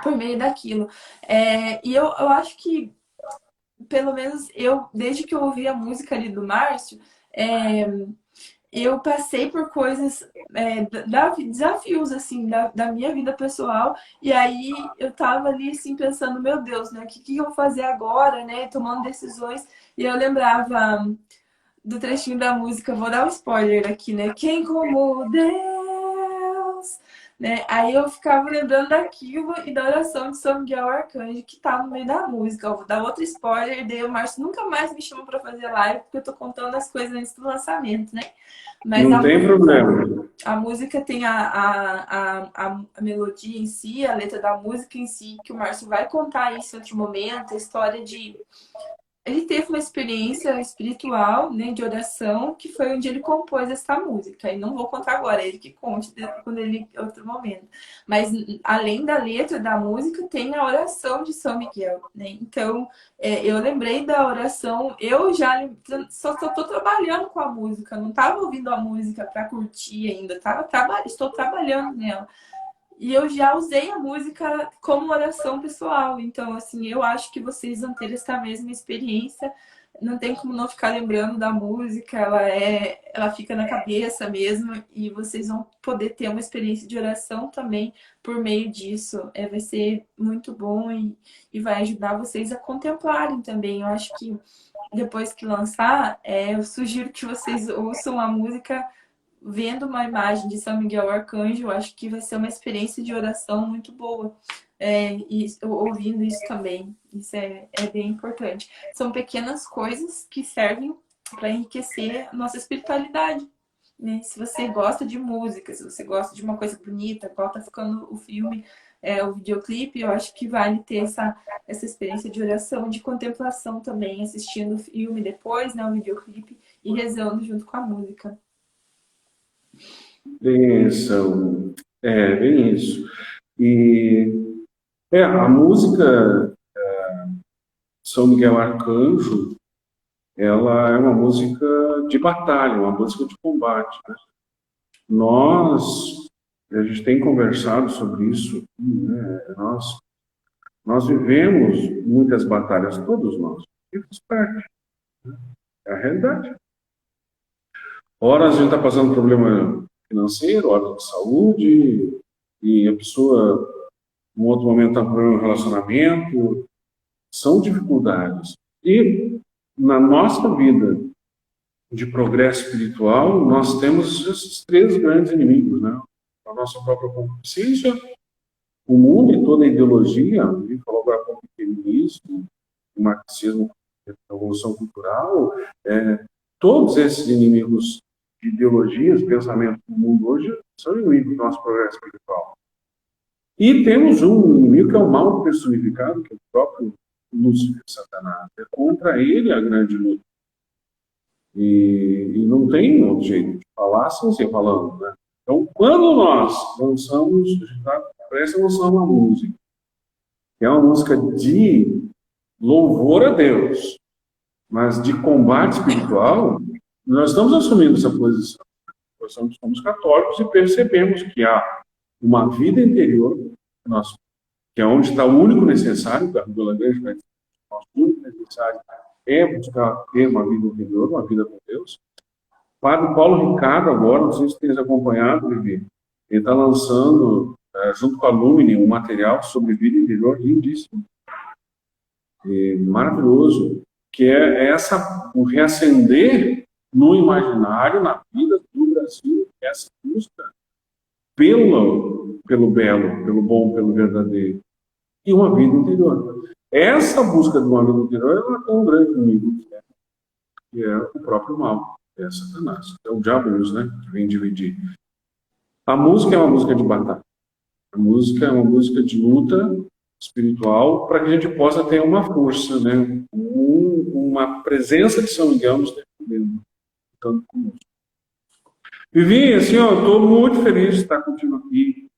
por meio daquilo. E eu acho que, pelo menos eu, desde que eu ouvi a música ali do Márcio, eu passei por coisas, desafios, assim, da minha vida pessoal, e aí eu tava ali, assim, pensando, meu Deus, né, o que eu vou fazer agora, né, tomando decisões, e eu lembrava do trechinho da música, vou dar um spoiler aqui, né, quem como Deus, né, aí eu ficava lembrando daquilo e da oração de São Miguel Arcanjo, que tá no meio da música. Eu vou dar outro spoiler, daí o Márcio nunca mais me chama pra fazer live, porque eu tô contando as coisas antes do lançamento, né? Mas Não tem problema. a música tem a melodia em si, a letra da música em si, que o Márcio vai contar isso em outro momento, a história de ele teve uma experiência espiritual, né, de oração, que foi onde ele compôs essa música. E não vou contar agora, é ele que conte quando ele outro momento. Mas além da letra da música, tem a oração de São Miguel, né? Então, eu lembrei da oração, eu já só estou trabalhando com a música, não estava ouvindo a música para curtir ainda, estou trabalhando nela. E eu já usei a música como oração pessoal. Então, assim, eu acho que vocês vão ter essa mesma experiência. Não tem como não ficar lembrando da música. Ela fica na cabeça mesmo. E vocês vão poder ter uma experiência de oração também por meio disso. Vai ser muito bom e vai ajudar vocês a contemplarem também. Eu acho que depois que lançar, eu sugiro que vocês ouçam a música vendo uma imagem de São Miguel Arcanjo. Eu acho que vai ser uma experiência de oração muito boa. E ouvindo isso também, isso é bem importante. São pequenas coisas que servem para enriquecer a nossa espiritualidade, né? Se você gosta de música, se você gosta de uma coisa bonita, qual tá ficando o filme, o videoclipe, eu acho que vale ter essa experiência de oração, de contemplação também, assistindo o filme depois, né, o videoclipe, e rezando junto com a música. Benção. Bem isso. E a música São Miguel Arcanjo, ela é uma música de batalha, uma música de combate, né? A gente tem conversado sobre isso, né? Nós vivemos muitas batalhas, todos nós, e faz parte, é a realidade. Ora a gente está passando por problema financeiro, ora de saúde, e a pessoa, em outro momento, está com problema no relacionamento. São dificuldades. E na nossa vida de progresso espiritual, nós temos esses três grandes inimigos, né? A nossa própria concupiscência, o mundo e toda a ideologia, a gente falou agora com o feminismo, o marxismo, a revolução cultural, todos esses inimigos de ideologias, pensamento do mundo hoje, são inimigos do nosso progresso espiritual. E temos um inimigo que é o mal personificado, que é o próprio Lúcifer, Satanás. É contra ele a grande luta. E não tem outro jeito de falar sem ser falando, né? Então, quando nós lançamos, a gente está prestes a lançar uma música, que é uma música de louvor a Deus, mas de combate espiritual, nós estamos assumindo essa posição. Nós somos católicos e percebemos que há uma vida interior, que é onde está o único necessário, que a igreja vai dizer, o único necessário é buscar ter uma vida interior, uma vida com Deus. Padre Paulo Ricardo agora, não sei se vocês acompanhado, Vivi, ele está lançando, junto com a Lumine, um material sobre vida interior lindíssimo, e maravilhoso, que é o reacender no imaginário, na vida do Brasil, essa busca pelo belo, pelo bom, pelo verdadeiro, e uma vida interior. Essa busca de uma vida interior ela tem um grande inimigo, que é o próprio mal, é Satanás, é o diabo, né, que vem dividir. A música é uma música de batalha, a música é uma música de luta espiritual para que a gente possa ter uma força, né, uma presença de São Miguel nos defendendo, lutando conosco. Vivi, assim, estou muito feliz de estar contigo aqui,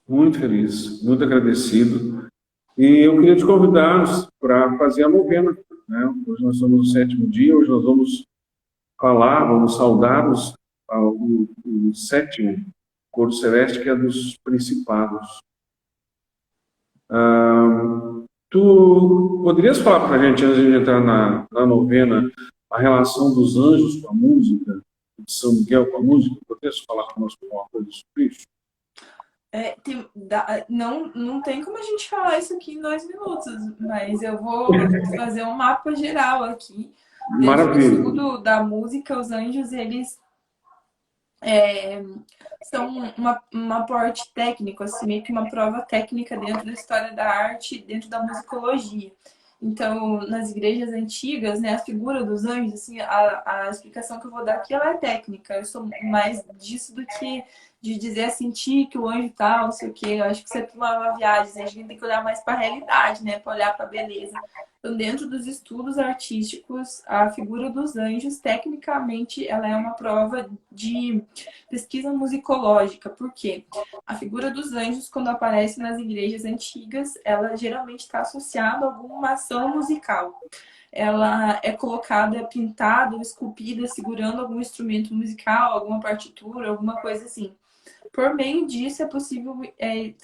muito feliz, muito agradecido. E eu queria te convidar para fazer a novena, né? Hoje nós estamos no 7º dia, hoje nós vamos saudar o 7º coro celeste, que é dos principados. Tu poderias falar para a gente, antes de entrar na novena, a relação dos anjos com a música, de São Miguel com a música? Poderias falar conosco alguma coisa sobre isso? Não tem como a gente falar isso aqui em 2 minutos, mas eu vou fazer um mapa geral aqui. Dentro do estudo da música, os anjos, eles são um aporte técnico, assim, meio que uma prova técnica dentro da história da arte, dentro da musicologia. Então, nas igrejas antigas, né, a figura dos anjos, assim, a explicação que eu vou dar aqui, ela é técnica. Eu sou mais disso do que de dizer, sentir que o anjo tal, não sei o quê. Eu acho que você é uma viagem, a gente tem que olhar mais para a realidade, né, para olhar para a beleza. Então, dentro dos estudos artísticos, a figura dos anjos, tecnicamente, ela é uma prova de pesquisa musicológica. Por quê? A figura dos anjos, quando aparece nas igrejas antigas, ela geralmente está associada a alguma ação musical. Ela é colocada, pintada ou esculpida, segurando algum instrumento musical, alguma partitura, alguma coisa assim. Por meio disso, é possível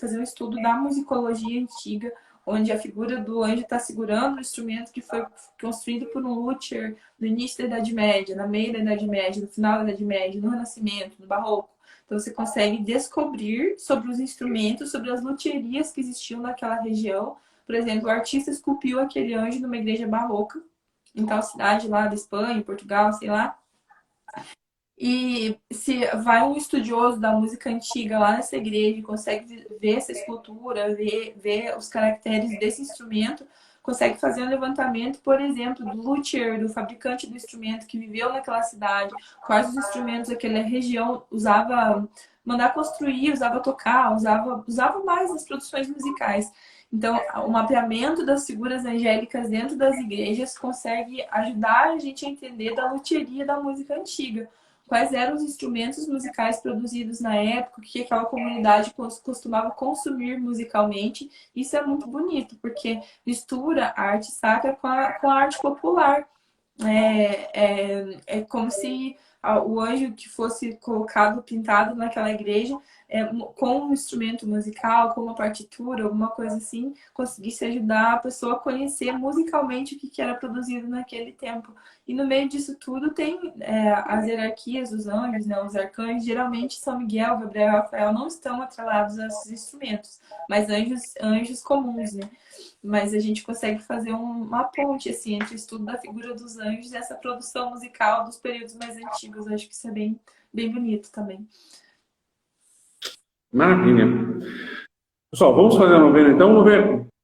fazer um estudo da musicologia antiga, onde a figura do anjo está segurando um instrumento que foi construído por um luthier no início da Idade Média, no meio da Idade Média, no final da Idade Média, no Renascimento, no Barroco. Então, você consegue descobrir sobre os instrumentos, sobre as lutherias que existiam naquela região. Por exemplo, o artista esculpiu aquele anjo numa igreja barroca em tal cidade lá da Espanha, Portugal, sei lá. E se vai um estudioso da música antiga lá nessa igreja e consegue ver essa escultura, ver os caracteres desse instrumento, consegue fazer um levantamento, por exemplo, do luthier, do fabricante do instrumento que viveu naquela cidade, quais os instrumentos daquela região usava, mandar construir, usava tocar, usava mais nas produções musicais. Então, o mapeamento das figuras angélicas dentro das igrejas consegue ajudar a gente a entender da luthieria da música antiga. Quais eram os instrumentos musicais produzidos na época, o que aquela comunidade costumava consumir musicalmente. Isso é muito bonito, porque mistura a arte sacra com a arte popular. É como se o anjo que fosse colocado, pintado naquela igreja, com um instrumento musical, com uma partitura, alguma coisa assim, conseguisse ajudar a pessoa a conhecer musicalmente o que era produzido naquele tempo. E no meio disso tudo tem as hierarquias dos anjos, né? Os arcanjos. Geralmente São Miguel, Gabriel e Rafael não estão atrelados a esses instrumentos, mas anjos comuns, né? Mas a gente consegue fazer uma ponte assim, entre o estudo da figura dos anjos e essa produção musical dos períodos mais antigos. Eu acho que isso é bem, bem bonito também. Maravilha. Pessoal, vamos fazer a novena então.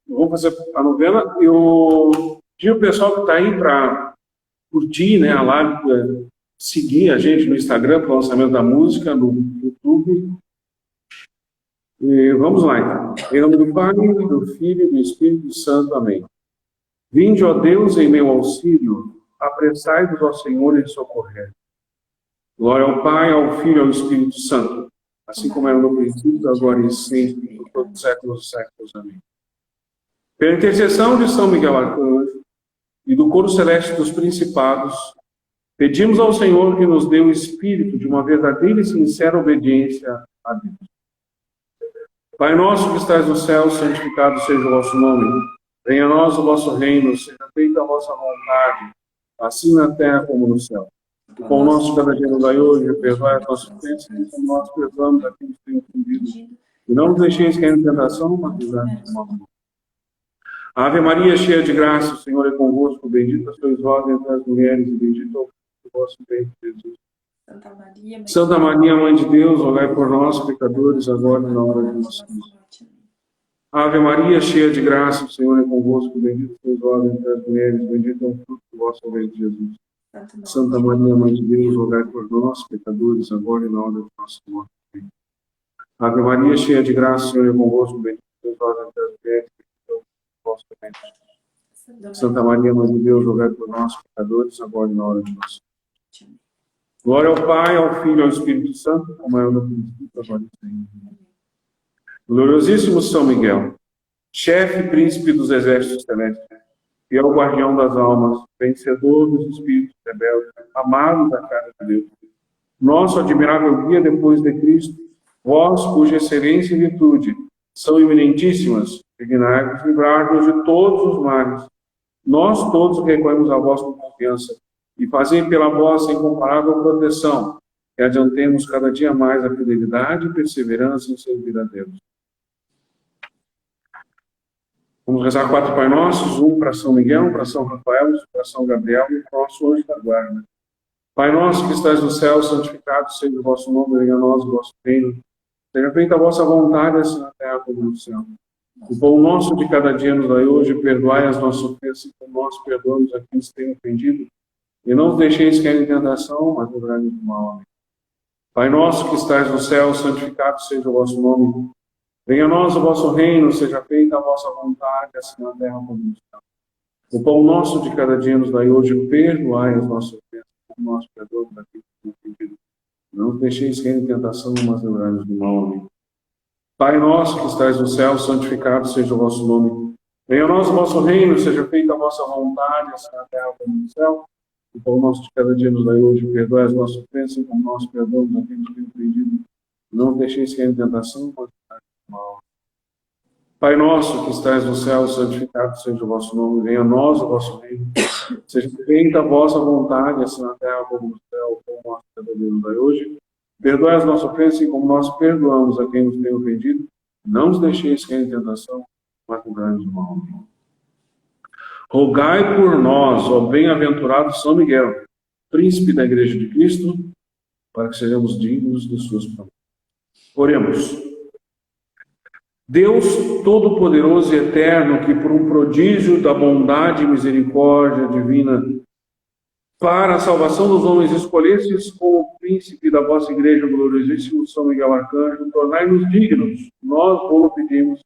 Vamos fazer a novena. Eu pedi o pessoal que está aí para curtir, né, a live, seguir a gente no Instagram para o lançamento da música, no YouTube. E vamos lá, então. Em nome do Pai, do Filho e do Espírito Santo. Amém. Vinde, ó Deus, em meu auxílio, apressai-vos ao Senhor em socorrer. Glória ao Pai, ao Filho e ao Espírito Santo, assim como era no princípio, agora e sempre, por todos os séculos dos séculos. Amém. Pela intercessão de São Miguel Arcanjo e do coro celeste dos principados, pedimos ao Senhor que nos dê o espírito de uma verdadeira e sincera obediência a Deus. Pai nosso que estais no céu, santificado seja o vosso nome. Venha a nós o vosso reino, seja feita a vossa vontade, assim na terra como no céu. O pão nosso de cada dia nos dai hoje, perdoai as nossas ofensas, como nós perdoamos a quem nos tem ofendido. E não nos deixeis cair em tentação, mas livrai-nos do mal. Ave Maria, cheia de graça, o Senhor é convosco, bendita sois vós entre as mulheres, e bendito é o fruto do vosso ventre, Jesus. Santa Maria, Mãe de Deus, rogai por nós, pecadores, agora e na hora de nossa morte. Ave Maria, cheia de graça, o Senhor é convosco, bendita sois vós entre as mulheres, bendito é o fruto do vosso ventre, Jesus. Santa Maria, Mãe de Deus, rogai por nós, pecadores, agora e na hora de nossa morte. Ave Maria, cheia de graça, o Senhor é convosco, bendita sois vós entre as mulheres, vosso ventre. Santa Maria, Mãe de Deus, rogai por nós, pecadores, agora e na hora de nossa morte. Glória ao Pai, ao Filho e ao Espírito Santo, como era no princípio, agora e sempre. Gloriosíssimo São Miguel, chefe e príncipe dos exércitos celestes, fiel guardião das almas, vencedor dos espíritos rebeldes, amado da cara de Deus, nosso admirável guia depois de Cristo, vós, cuja excelência e virtude são eminentíssimas, dignai-vos livrar-nos de todos os males. Nós todos recorremos a vós com confiança, e fazei pela vossa incomparável proteção, que adiantemos cada dia mais a fidelidade e perseverança em servir a Deus. Vamos rezar 4 Pai Nossos, um para São Miguel, um para São Rafael, para São Gabriel e para o nosso anjo da guarda. Pai nosso que estais no céu, santificado seja o vosso nome, venha a nós o vosso reino. Seja feita a vossa vontade, assim na terra como no céu. O pão nosso de cada dia nos dai hoje, perdoai as nossas ofensas, como nós perdoamos a quem nos tem ofendido. E não os deixeis cair em tentação, mas livrai-nos do mal. Amém. Pai nosso que estais no céu, santificado seja o vosso nome. Venha a nós o vosso reino, seja feita a vossa vontade, assim na terra como no céu. O pão nosso de cada dia nos dai hoje, perdoai as nossas ofensas, como nós perdoamos a quem nos tem ofendido. Não os deixeis cair em tentação, mas livrai-nos do mal. Amém. Pai nosso que estais no céu, santificado seja o vosso nome. Venha a nós o vosso reino, seja feita a vossa vontade, assim na terra como no céu. O pão nosso de cada dia nos dai hoje, perdoai as nossas ofensas, como nós perdoamos a quem nos tem ofendido. Não deixeis cair em tentação, mas livrai-nos do mal. Pai nosso que estais no céu, santificado seja o vosso nome. Venha a nós o vosso reino. Seja feita a vossa vontade, assim na terra como no céu. O pão nosso de cada dia nos dai hoje. Perdoai as nossas ofensas, como nós perdoamos a quem nos tem ofendido. Não nos deixeis cair em tentação, mas livrai-nos do mal. rogai por nós, ó bem-aventurado São Miguel, príncipe da Igreja de Cristo, para que sejamos dignos de suas promessas. Oremos. Deus Todo-Poderoso e Eterno, que por um prodígio da bondade e misericórdia divina, para a salvação dos homens, escolhestes como príncipe da vossa Igreja, gloriosíssimo São Miguel Arcanjo, tornai-nos dignos, nós vos pedimos,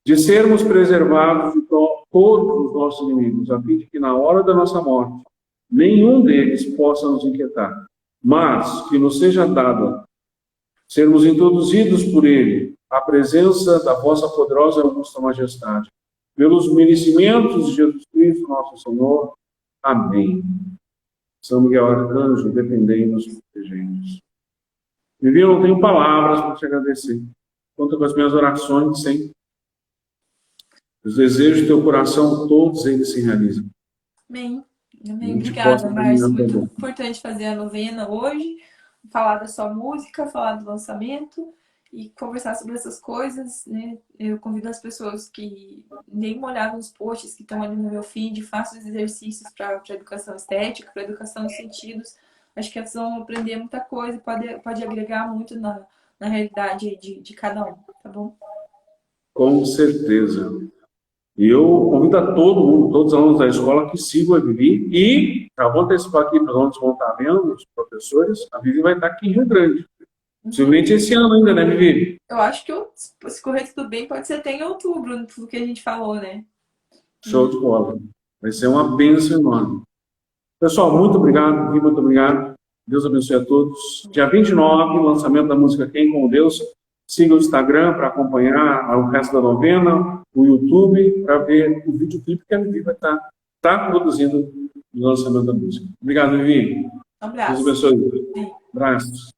de sermos preservados de todos os nossos inimigos, a fim de que na hora da nossa morte, nenhum deles possa nos inquietar, mas que nos seja dada sermos introduzidos por ele à presença da vossa poderosa e augusta majestade, pelos merecimentos de Jesus Cristo, nosso Senhor. Amém. São Miguel Arcanjo, defendei-nos e protegei-nos. Vivi, eu não tenho palavras para te agradecer. Conta com as minhas orações sempre. Os desejos do teu coração, todos eles se realizam. Amém. Amém. Obrigada, Márcio. Muito importante fazer a novena hoje, falar da sua música, falar do lançamento e conversar sobre essas coisas, né? Eu convido as pessoas que nem olhavam nos posts que estão ali no meu feed, façam os exercícios para educação estética, para educação dos sentidos. Acho que elas vão aprender muita coisa, pode agregar muito na realidade de cada um, tá bom? Com certeza. E eu convido a todo mundo, todos os alunos da escola, que sigam a Vivi. E, já vou antecipar aqui para os alunos que vão estar vendo, os professores, a Vivi vai estar aqui em Rio Grande. Possivelmente esse ano ainda, né, Vivi? Eu acho que, se correr tudo bem, pode ser até em outubro, tudo que a gente falou, né? Show de bola. Vai ser uma bênção enorme. Pessoal, muito obrigado, Vivi, muito obrigado. Deus abençoe a todos. Dia 29, lançamento da música Quem com Deus. Siga o Instagram para acompanhar o resto da novena, o YouTube, para ver o videoclipe que a Vivi vai estar produzindo no lançamento da música. Obrigado, Vivi. Um abraço. Deus abençoe. Sim. Abraços.